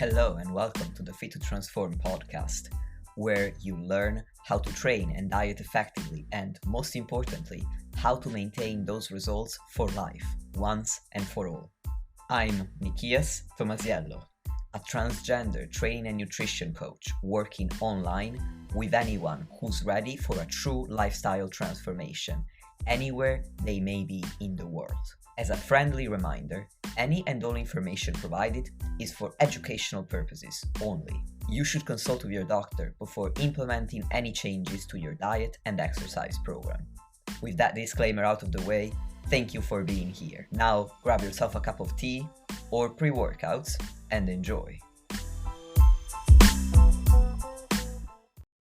Hello and welcome to the Fit to Transform podcast, where you learn how to train and diet effectively and, most importantly, how to maintain those results for life, once and for all. I'm Nikias Tomasiello, a transgender training and nutrition coach working online with anyone who's ready for a true lifestyle transformation, anywhere they may be in the world. As a friendly reminder, any and all information provided is for educational purposes only. You should consult with your doctor before implementing any changes to your diet and exercise program. With that disclaimer out of the way, thank you for being here. Now grab yourself a cup of tea or pre-workouts and enjoy.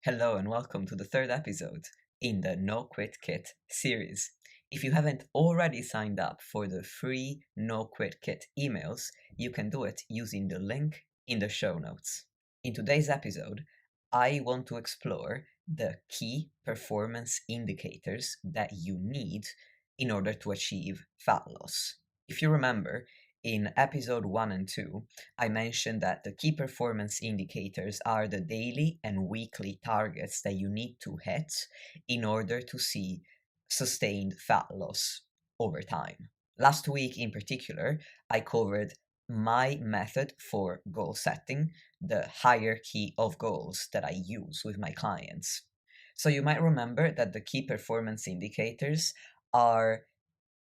Hello and welcome to the third episode in the No Quit Kit series. If you haven't already signed up for the free No Quit Kit emails, you can do it using the link in the show notes. In today's episode, I want to explore the key performance indicators that you need in order to achieve fat loss. If you remember, in episode 1 and 2, I mentioned that the key performance indicators are the daily and weekly targets that you need to hit in order to see sustained fat loss over time. Last week in particular, I covered my method for goal setting, the hierarchy of goals that I use with my clients. So you might remember that the key performance indicators are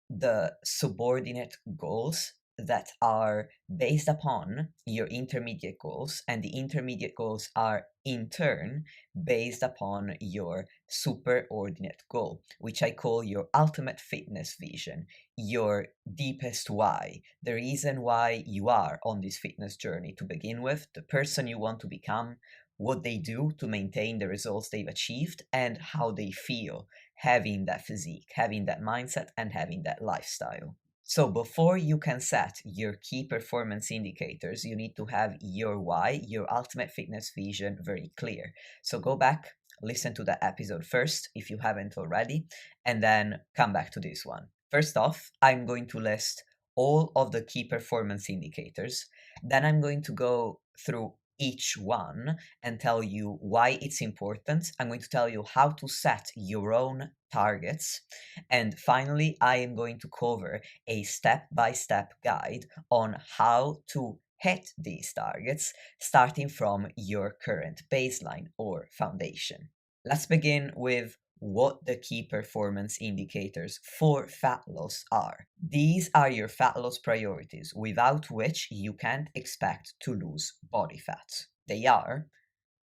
the subordinate goals that are based upon your intermediate goals, and the intermediate goals are in turn based upon your superordinate goal, which I call your ultimate fitness vision, your deepest why, the reason why you are on this fitness journey to begin with, the person you want to become, what they do to maintain the results they've achieved, and how they feel having that physique, having that mindset, and having that lifestyle. So before you can set your key performance indicators, you need to have your why, your ultimate fitness vision very clear. So go back, listen to that episode first if you haven't already, and then come back to this one. First off, I'm going to list all of the key performance indicators. Then I'm going to go through each one and tell you why it's important. I'm going to tell you how to set your own targets. And finally, I am going to cover a step-by-step guide on how to hit these targets, starting from your current baseline or foundation. Let's begin with what the key performance indicators for fat loss are. These are your fat loss priorities, without which you can't expect to lose body fat. They are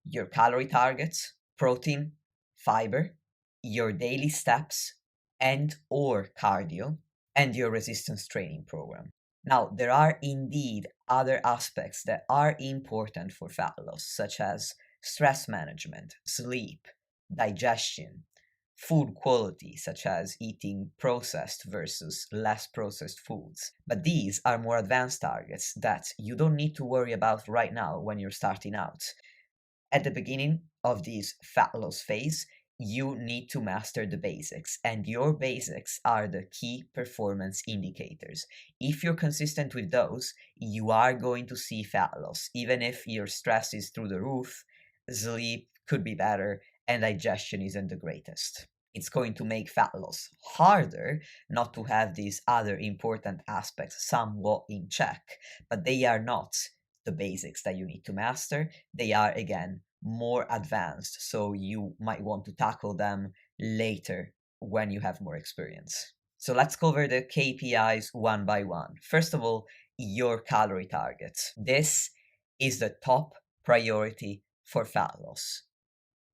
your calorie targets, protein, fiber, your daily steps and or cardio, and your resistance training program. Now, there are indeed other aspects that are important for fat loss, such as stress management, sleep, digestion, food quality, such as eating processed versus less processed foods. But these are more advanced targets that you don't need to worry about right now when you're starting out. At the beginning of this fat loss phase, you need to master the basics, and your basics are the key performance indicators. If you're consistent with those, you are going to see fat loss, even if your stress is through the roof, sleep could be better, and digestion isn't the greatest. It's going to make fat loss harder not to have these other important aspects somewhat in check, but they are not the basics that you need to master. They are, again, more advanced, so you might want to tackle them later when you have more experience. So let's cover the KPIs one by one. First of all, your calorie targets. This is the top priority for fat loss.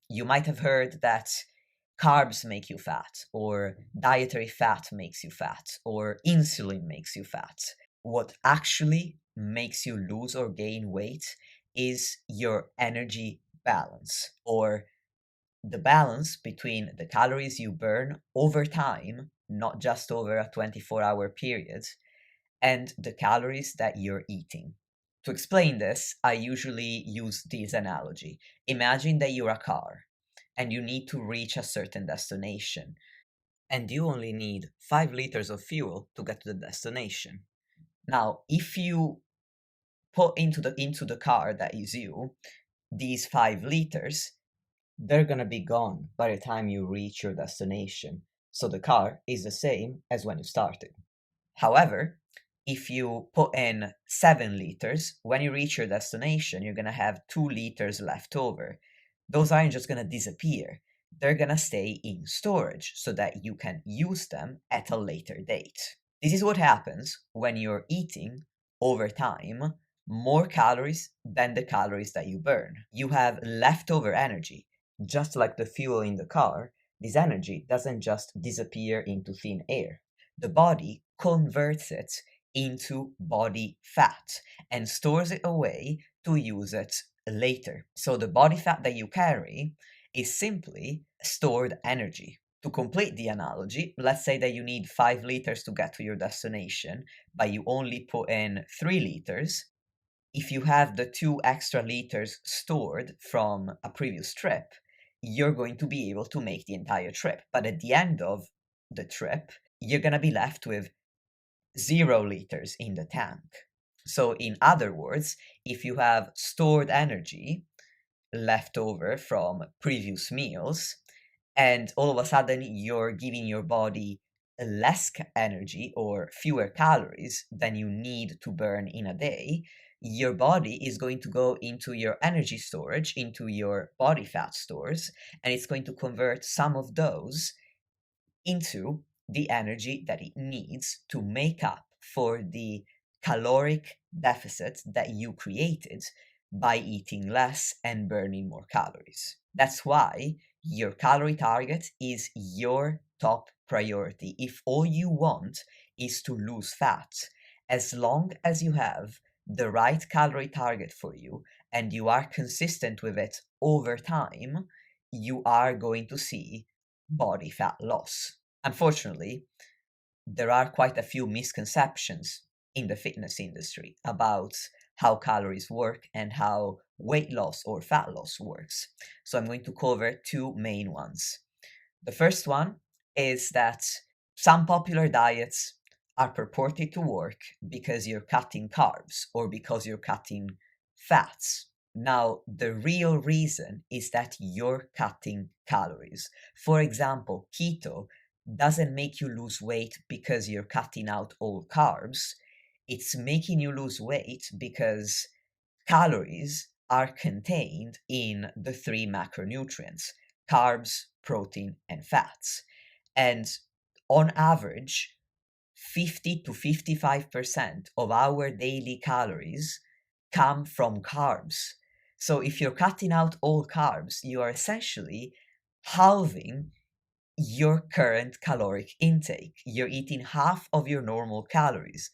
You might have heard that carbs make you fat, or dietary fat makes you fat, or insulin makes you fat. What actually makes you lose or gain weight is your energy balance, or the balance between the calories you burn over time, not just over a 24-hour period, and the calories that you're eating. To explain this, I usually use this analogy. Imagine that you're a car and you need to reach a certain destination, and you only need 5 liters of fuel to get to the destination. Now, if you put into the car that is you, these 5 liters, they're gonna be gone by the time you reach your destination. So the car is the same as when you started. However, if you put in 7 liters, when you reach your destination, you're gonna have 2 liters left over. Those aren't just gonna disappear. They're gonna stay in storage so that you can use them at a later date. This is what happens when you're eating over time more calories than the calories that you burn. You have leftover energy. Just like the fuel in the car, this energy doesn't just disappear into thin air. The body converts it into body fat and stores it away to use it later. So the body fat that you carry is simply stored energy. To complete the analogy, let's say that you need 5 liters to get to your destination, but you only put in 3 liters. If you have the 2 extra liters stored from a previous trip, you're going to be able to make the entire trip. But at the end of the trip, you're going to be left with 0 liters in the tank. So, in other words, if you have stored energy left over from previous meals, and all of a sudden you're giving your body less energy or fewer calories than you need to burn in a day, your body is going to go into your energy storage, into your body fat stores, and it's going to convert some of those into the energy that it needs to make up for the caloric deficit that you created by eating less and burning more calories. That's why your calorie target is your top priority. If all you want is to lose fat, as long as you have the right calorie target for you and you are consistent with it over time, you are going to see body fat loss. Unfortunately, there are quite a few misconceptions in the fitness industry about how calories work and how weight loss or fat loss works. So I'm going to cover 2 main ones. The first one is that some popular diets are purported to work because you're cutting carbs or because you're cutting fats. Now, the real reason is that you're cutting calories. For example, keto doesn't make you lose weight because you're cutting out all carbs. It's making you lose weight because calories are contained in the 3 macronutrients: carbs, protein, and fats. And on average, 50 to 55% of our daily calories come from carbs. So if you're cutting out all carbs, you are essentially halving your current caloric intake. You're eating half of your normal calories.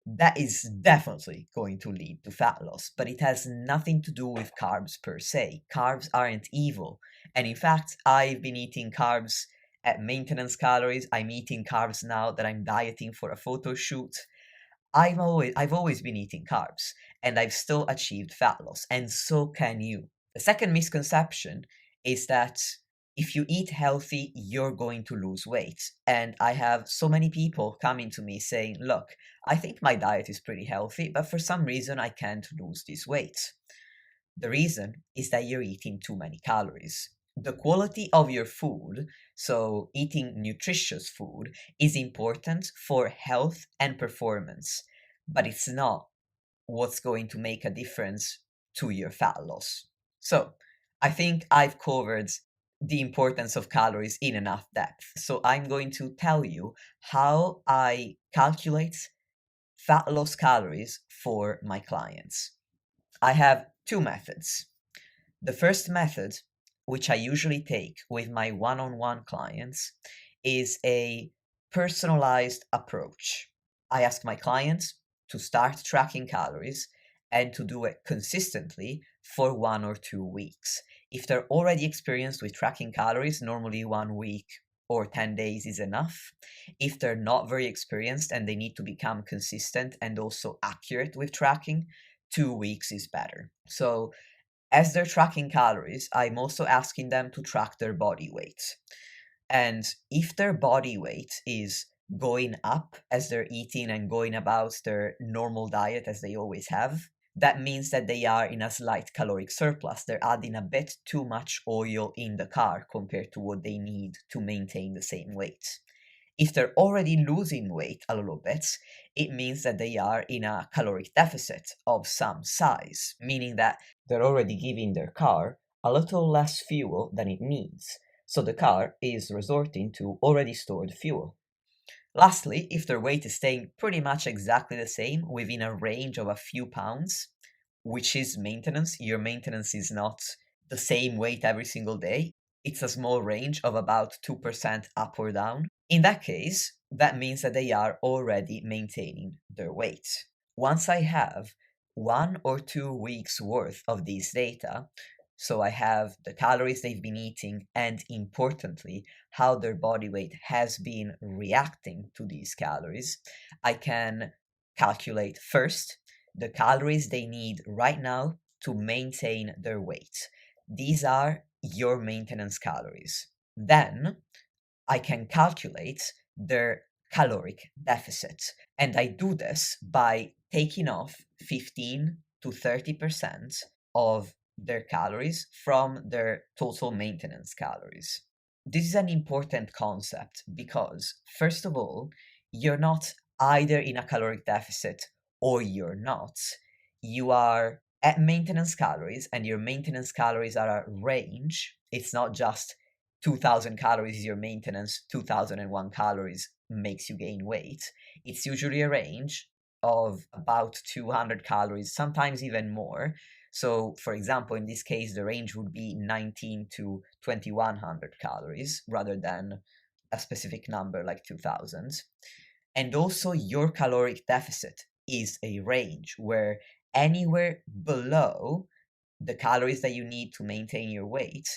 That is definitely going to lead to fat loss, but it has nothing to do with carbs per se. Carbs aren't evil. And in fact, I've been eating carbs at maintenance calories. I'm eating carbs now that I'm dieting for a photo shoot. I've always been eating carbs, and I've still achieved fat loss, and so can you. The second misconception is that if you eat healthy, you're going to lose weight. And I have so many people coming to me saying, look, I think my diet is pretty healthy, but for some reason I can't lose this weight. The reason is that you're eating too many calories. The quality of your food, so eating nutritious food, is important for health and performance, but it's not what's going to make a difference to your fat loss. So, I think I've covered the importance of calories in enough depth. So, I'm going to tell you how I calculate fat loss calories for my clients. I have 2 methods. The first method, which I usually take with my one-on-one clients, is a personalized approach. I ask my clients to start tracking calories and to do it consistently for 1 or 2 weeks. If they're already experienced with tracking calories, normally 1 week or 10 days is enough. If they're not very experienced and they need to become consistent and also accurate with tracking, 2 weeks is better. So as they're tracking calories, I'm also asking them to track their body weight. And if their body weight is going up as they're eating and going about their normal diet as they always have, that means that they are in a slight caloric surplus. They're adding a bit too much oil in the car compared to what they need to maintain the same weight. If they're already losing weight a little bit, it means that they are in a caloric deficit of some size, meaning that they're already giving their car a little less fuel than it needs. So the car is resorting to already stored fuel. Lastly, if their weight is staying pretty much exactly the same within a range of a few pounds, which is maintenance, your maintenance is not the same weight every single day, it's a small range of about 2% up or down. In that case, that means that they are already maintaining their weight. Once I have 1 or 2 weeks worth of these data, so I have the calories they've been eating and importantly, how their body weight has been reacting to these calories, I can calculate first the calories they need right now to maintain their weight. These are your maintenance calories. Then I can calculate their caloric deficit. And I do this by taking off 15 to 30% of their calories from their total maintenance calories. This is an important concept because, first of all, you're not either in a caloric deficit or you're not. You are at maintenance calories, and your maintenance calories are a range. It's not just 2000 calories is your maintenance, 2001 calories makes you gain weight. It's usually a range of about 200 calories, sometimes even more. So, for example, in this case, the range would be 19 to 2100 calories rather than a specific number like 2000. And also, your caloric deficit is a range where anywhere below the calories that you need to maintain your weight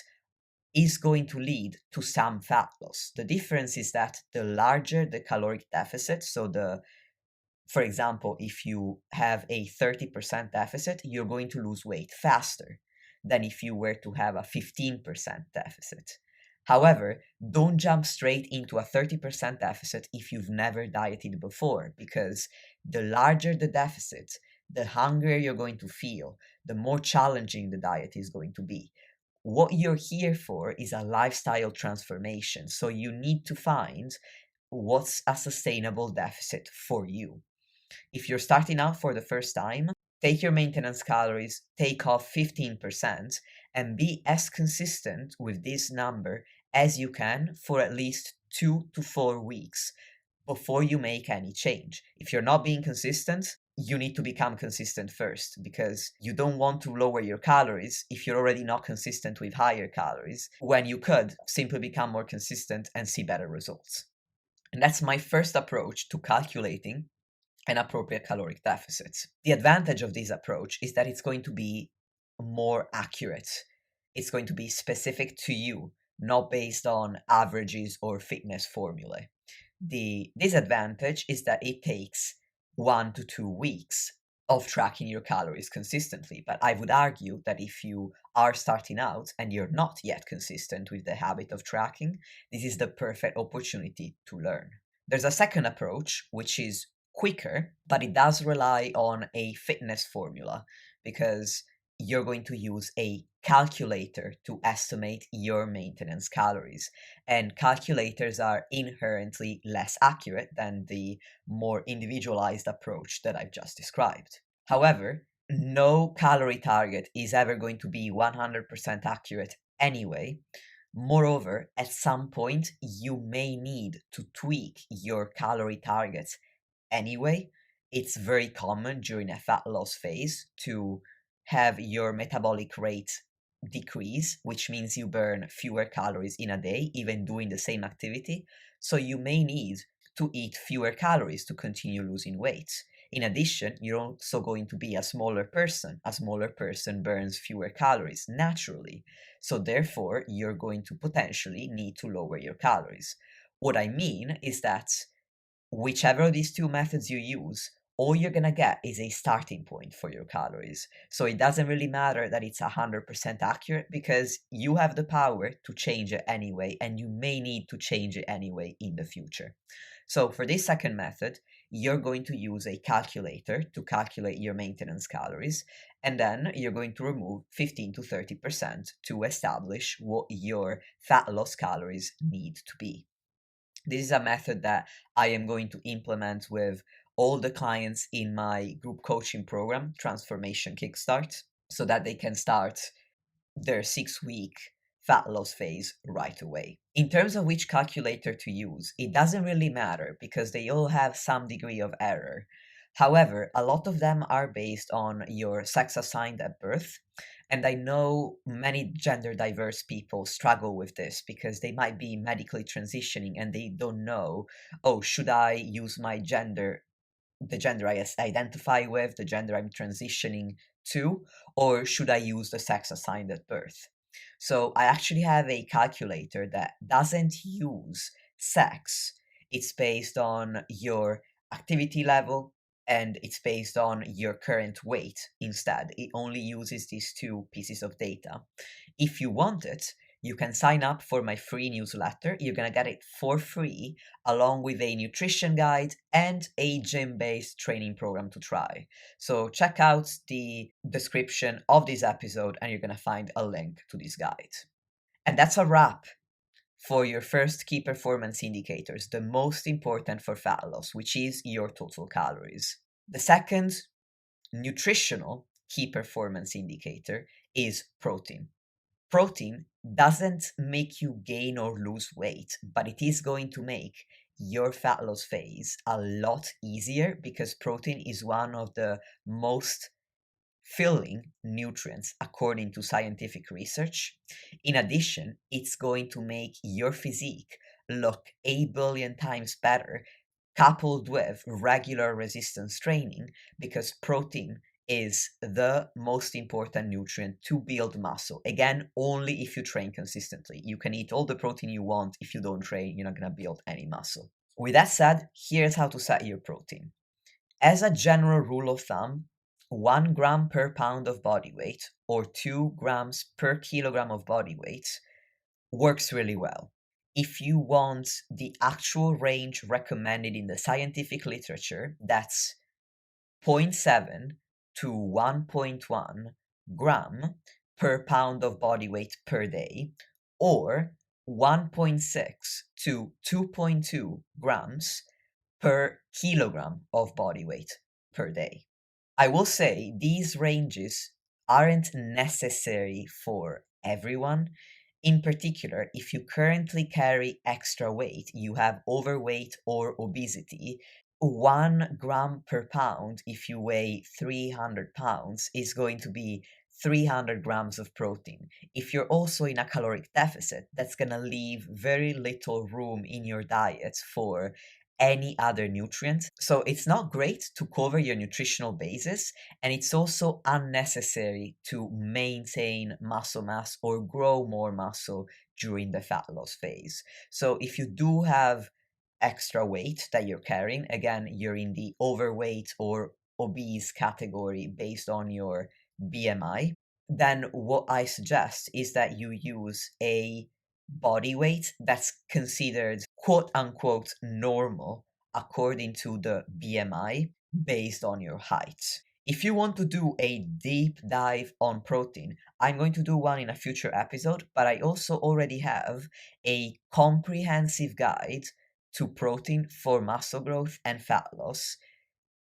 is going to lead to some fat loss. The difference is that the larger the caloric deficit, for example, if you have a 30% deficit, you're going to lose weight faster than if you were to have a 15% deficit. However, don't jump straight into a 30% deficit if you've never dieted before, because the larger the deficit, the hungrier you're going to feel, the more challenging the diet is going to be. What you're here for is a lifestyle transformation, so you need to find what's a sustainable deficit for you. If you're starting out for the first time, take your maintenance calories, take off 15%, and be as consistent with this number as you can for at least 2 to 4 weeks before you make any change. If you're not being consistent, you need to become consistent first, because you don't want to lower your calories if you're already not consistent with higher calories, when you could simply become more consistent and see better results. And that's my first approach to calculating an appropriate caloric deficit. The advantage of this approach is that it's going to be more accurate. It's going to be specific to you, not based on averages or fitness formulae. The disadvantage is that it takes 1 to 2 weeks of tracking your calories consistently. But I would argue that if you are starting out and you're not yet consistent with the habit of tracking, this is the perfect opportunity to learn. There's a second approach, which is quicker, but it does rely on a fitness formula, because you're going to use a calculator to estimate your maintenance calories. And calculators are inherently less accurate than the more individualized approach that I've just described. However, no calorie target is ever going to be 100% accurate anyway. Moreover, at some point, you may need to tweak your calorie targets anyway. It's very common during a fat loss phase to have your metabolic rate decrease, which means you burn fewer calories in a day, even doing the same activity. So you may need to eat fewer calories to continue losing weight. In addition, you're also going to be a smaller person. A smaller person burns fewer calories naturally. So therefore, you're going to potentially need to lower your calories. What I mean is that whichever of these two methods you use, all you're gonna get is a starting point for your calories. So it doesn't really matter that it's 100% accurate, because you have the power to change it anyway, and you may need to change it anyway in the future. So for this second method, you're going to use a calculator to calculate your maintenance calories, and then you're going to remove 15 to 30% to establish what your fat loss calories need to be. This is a method that I am going to implement with all the clients in my group coaching program, Transformation Kickstart, so that they can start their 6-week fat loss phase right away. In terms of which calculator to use, it doesn't really matter because they all have some degree of error. However, a lot of them are based on your sex assigned at birth. And I know many gender diverse people struggle with this because they might be medically transitioning and they don't know, oh, should I use my gender, the gender I identify with, the gender I'm transitioning to, or should I use the sex assigned at birth? So I actually have a calculator that doesn't use sex. It's based on your activity level and it's based on your current weight instead. It only uses these two pieces of data. If you want it, you can sign up for my free newsletter. You're going to get it for free, along with a nutrition guide and a gym-based training program to try. So check out the description of this episode and you're going to find a link to this guide. And that's a wrap for your first key performance indicators, the most important for fat loss, which is your total calories. The second nutritional key performance indicator is protein. Protein doesn't make you gain or lose weight, but it is going to make your fat loss phase a lot easier because protein is one of the most filling nutrients according to scientific research. In addition, it's going to make your physique look 8 billion times better, coupled with regular resistance training, because protein is the most important nutrient to build muscle. Again, only if you train consistently. You can eat all the protein you want. If you don't train, you're not going to build any muscle. With that said, here's how to set your protein. As a general rule of thumb, 1 gram per pound of body weight or 2 grams per kilogram of body weight works really well. If you want the actual range recommended in the scientific literature, that's 0.7 to 1.1 gram per pound of body weight per day, or 1.6 to 2.2 grams per kilogram of body weight per day. I will say these ranges aren't necessary for everyone. In particular, if you currently carry extra weight, you have overweight or obesity, 1 gram per pound, if you weigh 300 pounds, is going to be 300 grams of protein. If you're also in a caloric deficit, that's going to leave very little room in your diet for any other nutrient. So it's not great to cover your nutritional basis, and it's also unnecessary to maintain muscle mass or grow more muscle during the fat loss phase. So if you do have extra weight that you're carrying, again, you're in the overweight or obese category based on your BMI, then what I suggest is that you use a body weight that's considered quote unquote normal according to the BMI based on your height. If you want to do a deep dive on protein, I'm going to do one in a future episode, but I also already have a comprehensive guide to protein for muscle growth and fat loss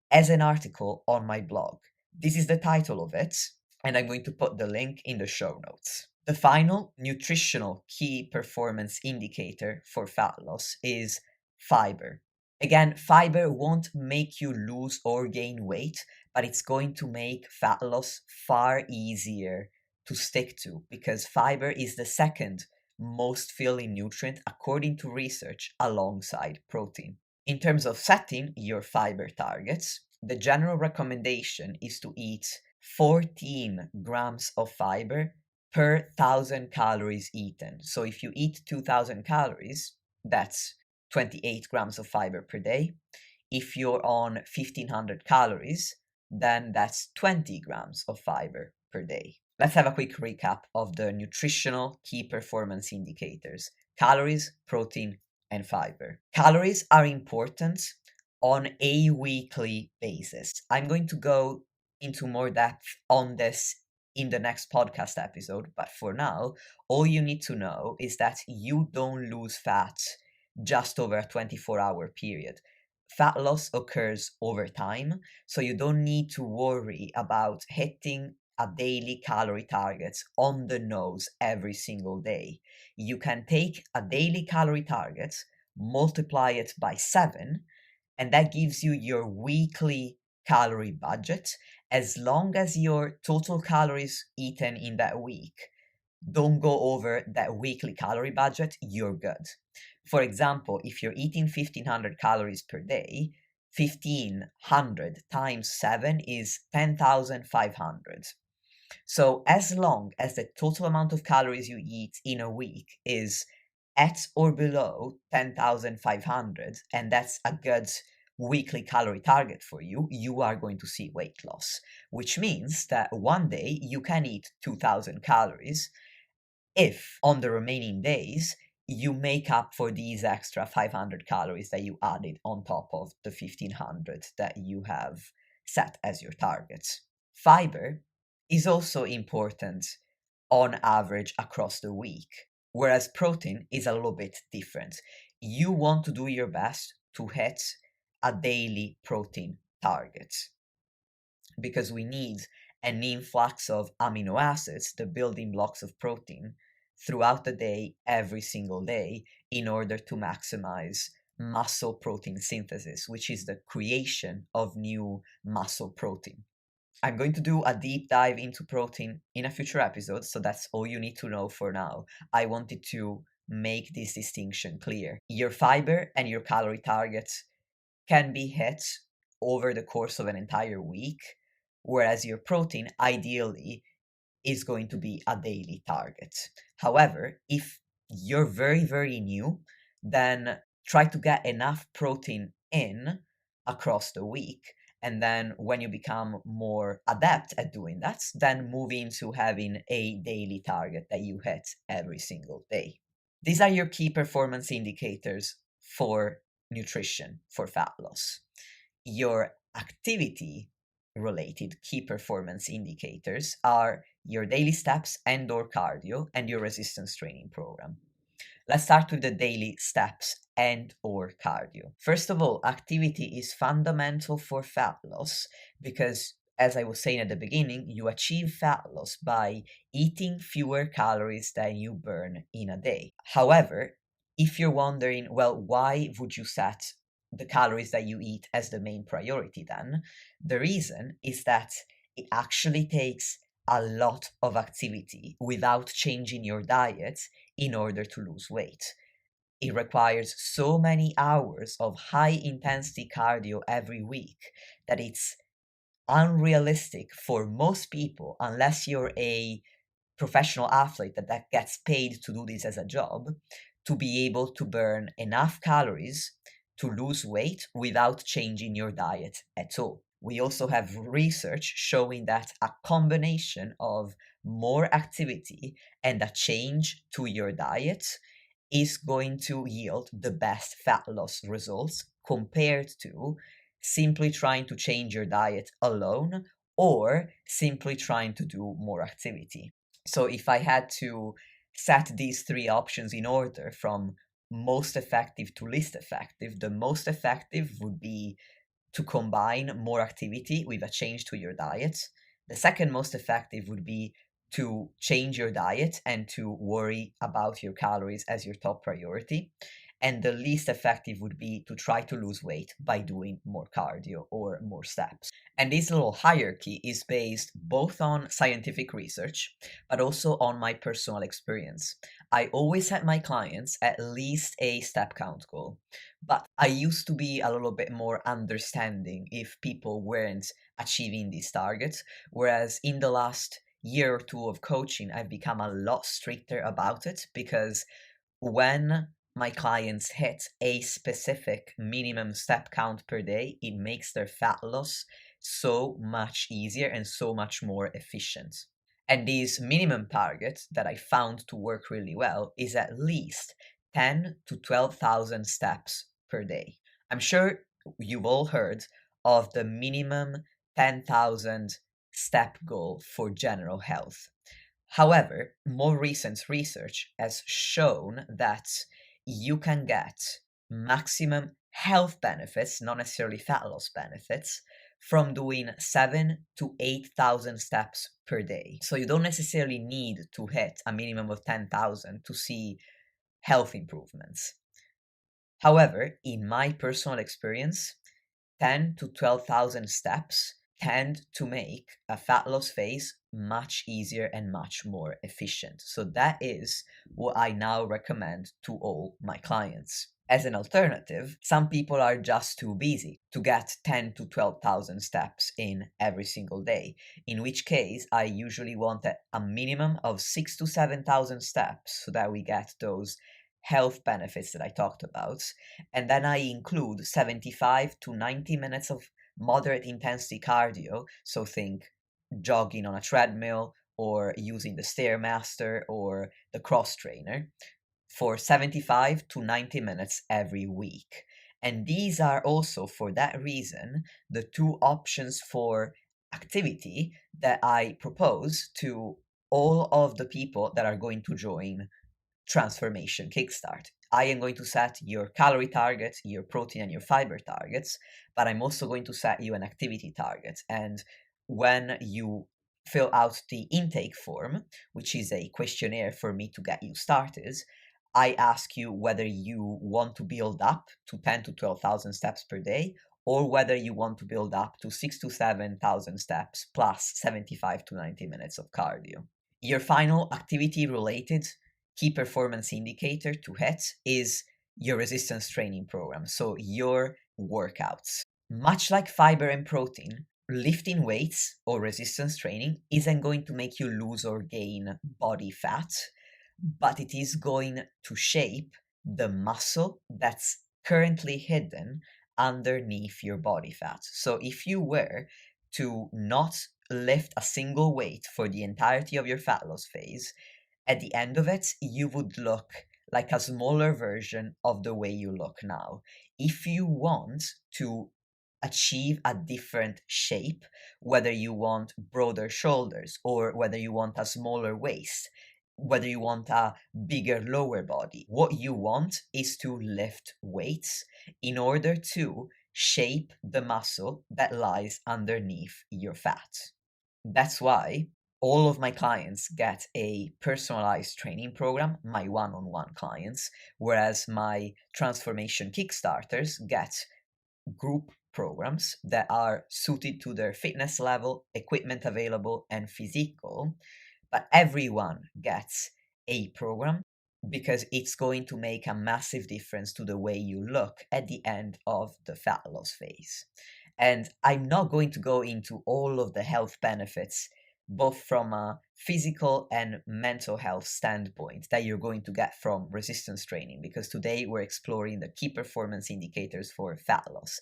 as an article on my blog. This is the title of it, and I'm going to put the link in the show notes. The final nutritional key performance indicator for fat loss is fiber. Again, fiber won't make you lose or gain weight, but it's going to make fat loss far easier to stick to because fiber is the second most filling nutrient according to research alongside protein. In terms of setting your fiber targets, the general recommendation is to eat 14 grams of fiber per 1,000 calories eaten. So if you eat 2,000 calories, that's 28 grams of fiber per day. If you're on 1,500 calories, then that's 20 grams of fiber per day. Let's have a quick recap of the nutritional key performance indicators: calories, protein, and fiber. Calories are important on a weekly basis. I'm going to go into more depth on this in the next podcast episode, but for now, all you need to know is that you don't lose fat just over a 24-hour period. Fat loss occurs over time, so you don't need to worry about hitting a daily calorie target on the nose every single day. You can take a daily calorie target, multiply it by 7, and that gives you your weekly calorie budget. As long as your total calories eaten in that week don't go over that weekly calorie budget, you're good. For example, if you're eating 1500 calories per day, 1500 times 7 is 10,500. So as long as the total amount of calories you eat in a week is at or below 10,500, and that's a good weekly calorie target for you, you are going to see weight loss, which means that one day you can eat 2,000 calories if on the remaining days you make up for these extra 500 calories that you added on top of the 1500 that you have set as your targets. Fiber is also important on average across the week, whereas protein is a little bit different. You want to do your best to hit a daily protein target because we need an influx of amino acids, the building blocks of protein, throughout the day, every single day, in order to maximize muscle protein synthesis, which is the creation of new muscle protein. I'm going to do a deep dive into protein in a future episode, so that's all you need to know for now. I wanted to make this distinction clear. Your fiber and your calorie targets can be hit over the course of an entire week, whereas your protein ideally is going to be a daily target. However, if you're very, very new, then try to get enough protein in across the week. And then when you become more adept at doing that, then move into having a daily target that you hit every single day. These are your key performance indicators for nutrition, for fat loss. Your activity related key performance indicators are your daily steps and/or cardio and your resistance training program. Let's start with the daily steps and/or cardio. First of all, activity is fundamental for fat loss because, as I was saying at the beginning, you achieve fat loss by eating fewer calories than you burn in a day. However, if you're wondering, well, why would you set the calories that you eat as the main priority then? The reason is that it actually takes a lot of activity without changing your diet in order to lose weight. It requires so many hours of high intensity cardio every week that it's unrealistic for most people, unless you're a professional athlete that gets paid to do this as a job, to be able to burn enough calories to lose weight without changing your diet at all. We also have research showing that a combination of more activity and a change to your diet is going to yield the best fat loss results compared to simply trying to change your diet alone or simply trying to do more activity. So if I had to set these three options in order from most effective to least effective, the most effective would be to combine more activity with a change to your diet. The second most effective would be to change your diet and to worry about your calories as your top priority. And the least effective would be to try to lose weight by doing more cardio or more steps. And this little hierarchy is based both on scientific research, but also on my personal experience. I always had my clients at least a step count goal, but I used to be a little bit more understanding if people weren't achieving these targets, whereas in the last year or two of coaching, I've become a lot stricter about it because when my clients hit a specific minimum step count per day, it makes their fat loss so much easier and so much more efficient. And this minimum target that I found to work really well is at least 10 to 12,000 steps per day. I'm sure you've all heard of the minimum 10,000 step goal for general health. However, more recent research has shown that you can get maximum health benefits, not necessarily fat loss benefits, from doing 7 to 8,000 steps per day. So you don't necessarily need to hit a minimum of 10,000 to see health improvements. However, in my personal experience, 10 to 12,000 steps tend to make a fat loss phase much easier and much more efficient. So that is what I now recommend to all my clients. As an alternative, some people are just too busy to get 10 to 12,000 steps in every single day, in which case I usually want a minimum of 6 to 7,000 steps so that we get those health benefits that I talked about. And then I include 75 to 90 minutes of moderate intensity cardio. So think jogging on a treadmill or using the Stairmaster or the cross trainer for 75 to 90 minutes every week. And these are also, for that reason, the two options for activity that I propose to all of the people that are going to join Transformation Kickstart. I am going to set your calorie targets, your protein and your fiber targets, but I'm also going to set you an activity target. And when you fill out the intake form, which is a questionnaire for me to get you started, I ask you whether you want to build up to 10 to 12,000 steps per day, or whether you want to build up to 6 to 7,000 steps plus 75 to 90 minutes of cardio. Your final activity related key performance indicator to hit is your resistance training program, so your workouts. Much like fiber and protein, lifting weights or resistance training isn't going to make you lose or gain body fat, but it is going to shape the muscle that's currently hidden underneath your body fat. So if you were to not lift a single weight for the entirety of your fat loss phase, at the end of it, you would look like a smaller version of the way you look now. If you want to achieve a different shape, whether you want broader shoulders or whether you want a smaller waist, whether you want a bigger lower body, what you want is to lift weights in order to shape the muscle that lies underneath your fat. That's why all of my clients get a personalized training program, my one-on-one clients, whereas my transformation Kickstarters get group programs that are suited to their fitness level, equipment available, and physical. But everyone gets a program because it's going to make a massive difference to the way you look at the end of the fat loss phase. And I'm not going to go into all of the health benefits, both from a physical and mental health standpoint, that you're going to get from resistance training, because today we're exploring the key performance indicators for fat loss.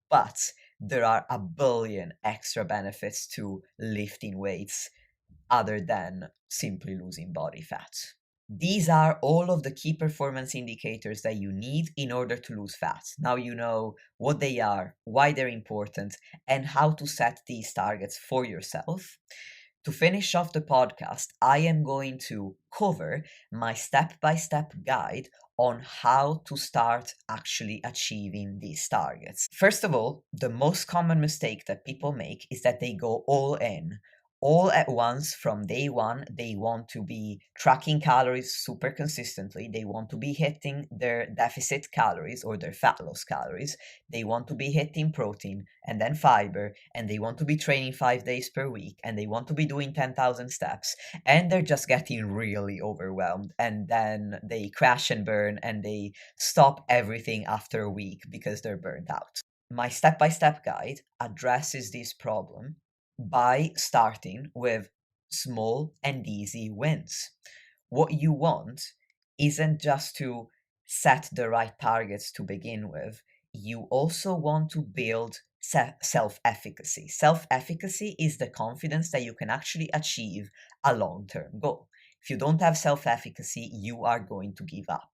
But there are a billion extra benefits to lifting weights other than simply losing body fat. These are all of the key performance indicators that you need in order to lose fat. Now you know what they are, why they're important, and how to set these targets for yourself. To finish off the podcast, I am going to cover my step-by-step guide on how to start actually achieving these targets. First of all, the most common mistake that people make is that they go all at once from day one. They want to be tracking calories super consistently. They want to be hitting their deficit calories or their fat loss calories. They want to be hitting protein and then fiber, and they want to be training 5 days per week, and they want to be doing 10,000 steps, and they're just getting really overwhelmed, and then they crash and burn and they stop everything after a week because they're burnt out. My step-by-step guide addresses this problem by starting with small and easy wins. What you want isn't just to set the right targets to begin with, you also want to build self-efficacy. Self-efficacy is the confidence that you can actually achieve a long-term goal. If you don't have self-efficacy, you are going to give up.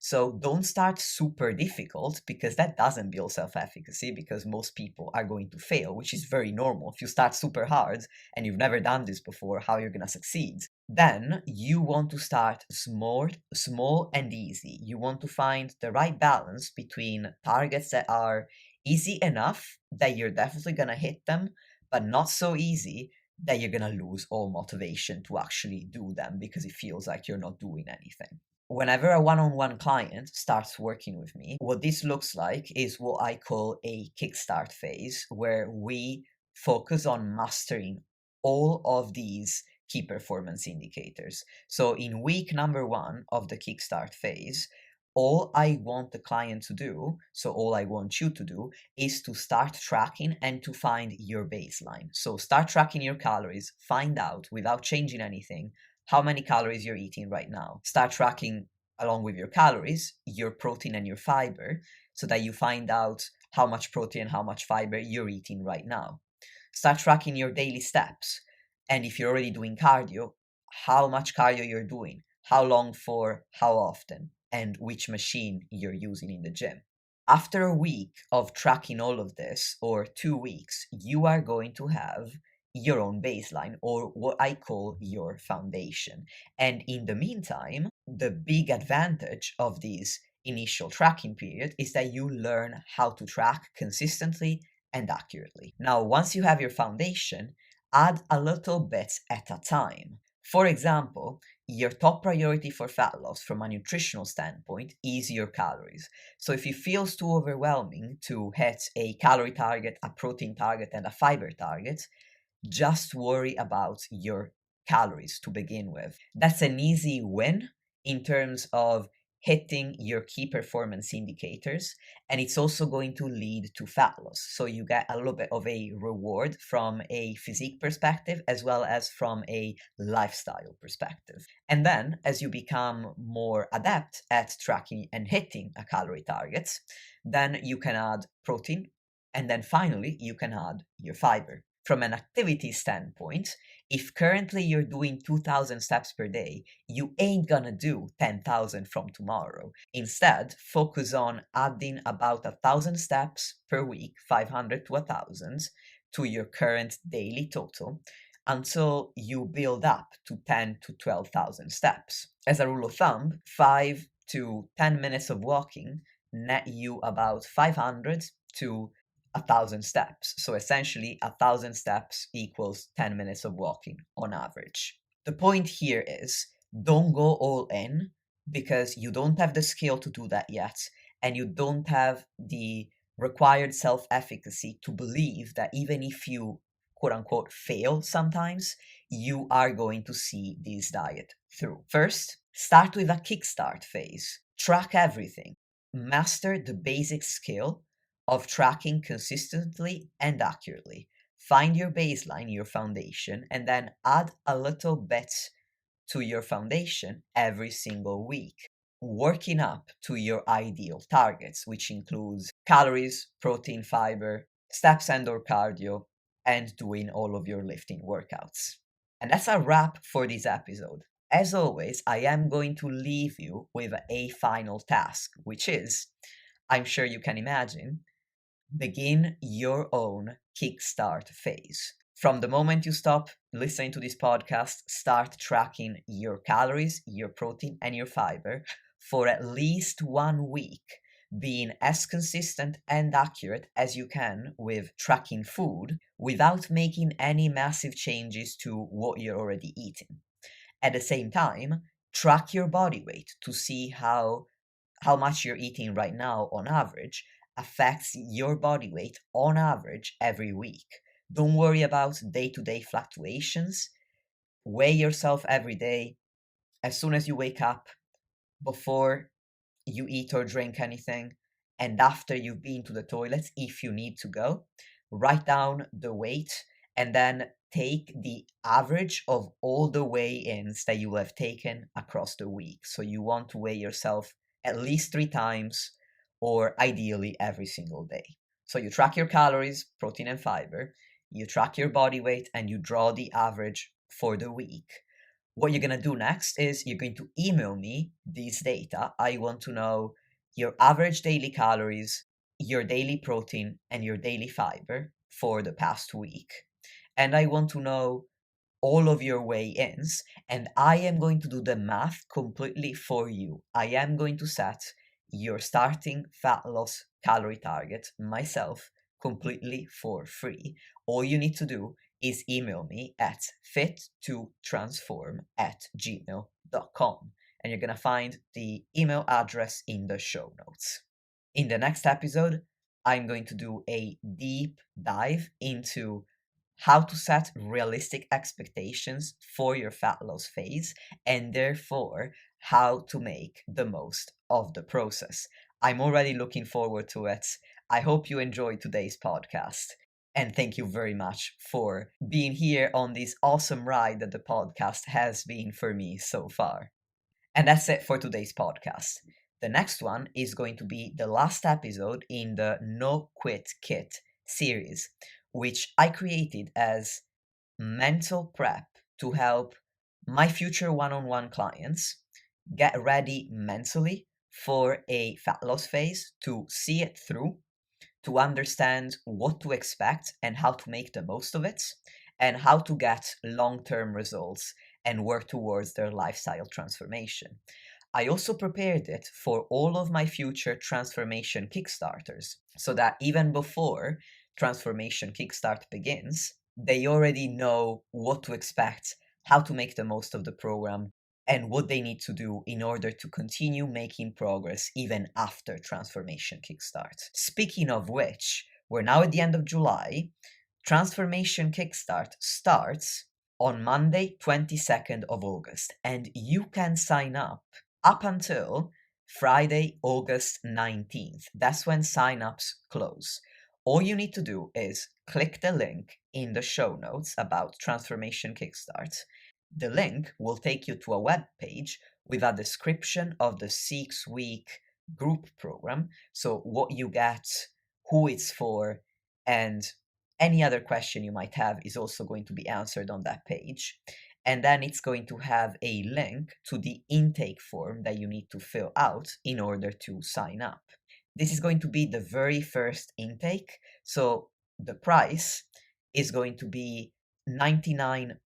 So don't start super difficult, because that doesn't build self-efficacy, because most people are going to fail, which is very normal. If you start super hard and you've never done this before, how you're going to succeed? Then you want to start small and easy. You want to find the right balance between targets that are easy enough that you're definitely going to hit them, but not so easy that you're going to lose all motivation to actually do them because it feels like you're not doing anything. Whenever a one-on-one client starts working with me, what this looks like is what I call a kickstart phase, where we focus on mastering all of these key performance indicators. So in week number 1 of the kickstart phase, all I want the client to do, so all I want you to do, is to start tracking and to find your baseline. So start tracking your calories, find out without changing anything how many calories you're eating right now. Start tracking, along with your calories, your protein and your fiber, so that you find out how much protein and how much fiber you're eating right now. Start tracking your daily steps. And if you're already doing cardio, how much cardio you're doing, how long for, how often, and which machine you're using in the gym. After a week of tracking all of this, or 2 weeks, you are going to have your own baseline, or what I call your foundation. And in the meantime, the big advantage of this initial tracking period is that you learn how to track consistently and accurately. Now, once you have your foundation, add a little bit at a time. For example, your top priority for fat loss from a nutritional standpoint is your calories. So if it feels too overwhelming to hit a calorie target, a protein target, and a fiber target, just worry about your calories to begin with. That's an easy win in terms of hitting your key performance indicators, and it's also going to lead to fat loss. So you get a little bit of a reward from a physique perspective as well as from a lifestyle perspective. And then as you become more adept at tracking and hitting a calorie target, then you can add protein, and then finally you can add your fiber. From an activity standpoint, if currently you're doing 2,000 steps per day, you ain't gonna do 10,000 from tomorrow. Instead, focus on adding about 1,000 steps per week, 500 to 1,000, to your current daily total until you build up to 10 to 12,000 steps. As a rule of thumb, 5 to 10 minutes of walking net you about 500 to 1,000 steps. So essentially, 1,000 steps equals 10 minutes of walking on average. The point here is, don't go all in, because you don't have the skill to do that yet, and you don't have the required self-efficacy to believe that even if you quote unquote fail sometimes, you are going to see this diet through. First, start with a kickstart phase. Track everything. Master the basic skill of tracking consistently and accurately. Find your baseline, your foundation, and then add a little bit to your foundation every single week, working up to your ideal targets, which includes calories, protein, fiber, steps and or cardio, and doing all of your lifting workouts. And that's a wrap for this episode. As always, I am going to leave you with a final task, which is, I'm sure you can imagine, begin your own kickstart phase. From the moment you stop listening to this podcast, start tracking your calories, your protein, and your fiber for at least 1 week, being as consistent and accurate as you can with tracking food without making any massive changes to what you're already eating. At the same time, track your body weight to see how much you're eating right now on average affects your body weight on average every week. Don't worry about day-to-day fluctuations. Weigh yourself every day as soon as you wake up, before you eat or drink anything, and after you've been to the toilet if you need to go. Write down the weight and then take the average of all the weigh-ins that you will have taken across the week. So you want to weigh yourself at least 3 times, or ideally every single day. So you track your calories, protein and fiber, you track your body weight, and you draw the average for the week. What you're going to do next is you're going to email me these data. I want to know your average daily calories, your daily protein, and your daily fiber for the past week. And I want to know all of your weigh-ins, and I am going to do the math completely for you. I am going to set your starting fat loss calorie target myself completely for free. All you need to do is email me at fit2transform@gmail.com, and you're going to find the email address in the show notes. In the next episode, I'm going to do a deep dive into how to set realistic expectations for your fat loss phase, and therefore how to make the most of the process. I'm already looking forward to it. I hope you enjoyed today's podcast. And thank you very much for being here on this awesome ride that the podcast has been for me so far. And that's it for today's podcast. The next one is going to be the last episode in the No Quit Kit series, which I created as mental prep to help my future one-on-one clients get ready mentally for a fat loss phase, to see it through, to understand what to expect and how to make the most of it, and how to get long-term results and work towards their lifestyle transformation. I also prepared it for all of my future transformation Kickstarters, so that even before Transformation Kickstart begins, they already know what to expect, how to make the most of the program, and what they need to do in order to continue making progress even after Transformation Kickstart. Speaking of which, we're now at the end of July. Transformation Kickstart starts on Monday, 22nd of August, and you can sign up until Friday, August 19th. That's when signups close. All you need to do is click the link in the show notes about Transformation Kickstart. The link will take you to a web page with a description of the 6-week group program. So what you get, who it's for, and any other question you might have is also going to be answered on that page. And then it's going to have a link to the intake form that you need to fill out in order to sign up. This is going to be the very first intake, so the price is going to be £99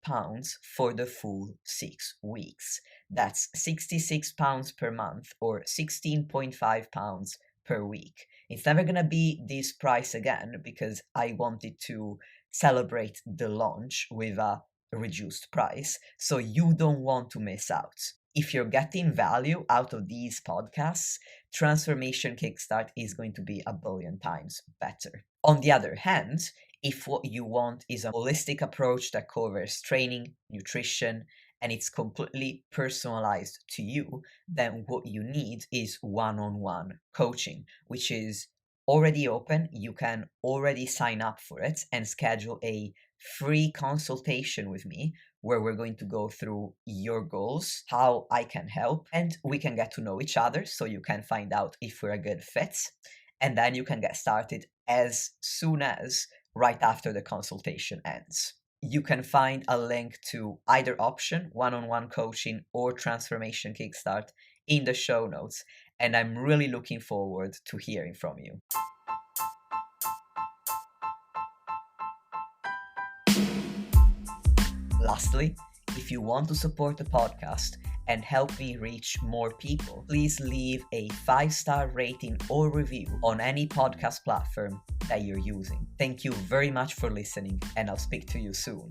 for the full 6 weeks. That's £66 per month, or £16.5 per week. It's never gonna be this price again, because I wanted to celebrate the launch with a reduced price, so you don't want to miss out. If you're getting value out of these podcasts, Transformation Kickstart is going to be a billion times better. On the other hand, if what you want is a holistic approach that covers training, nutrition, and it's completely personalized to you, then what you need is one-on-one coaching, which is already open. You can already sign up for it and schedule a free consultation with me, where we're going to go through your goals, how I can help, and we can get to know each other so you can find out if we're a good fit. And then you can get started as soon as right after the consultation ends. You can find a link to either option, one-on-one coaching or Transformation Kickstart, in the show notes, and I'm really looking forward to hearing from you. Lastly, if you want to support the podcast and help me reach more people, please leave a 5-star rating or review on any podcast platform that you're using. Thank you very much for listening, and I'll speak to you soon.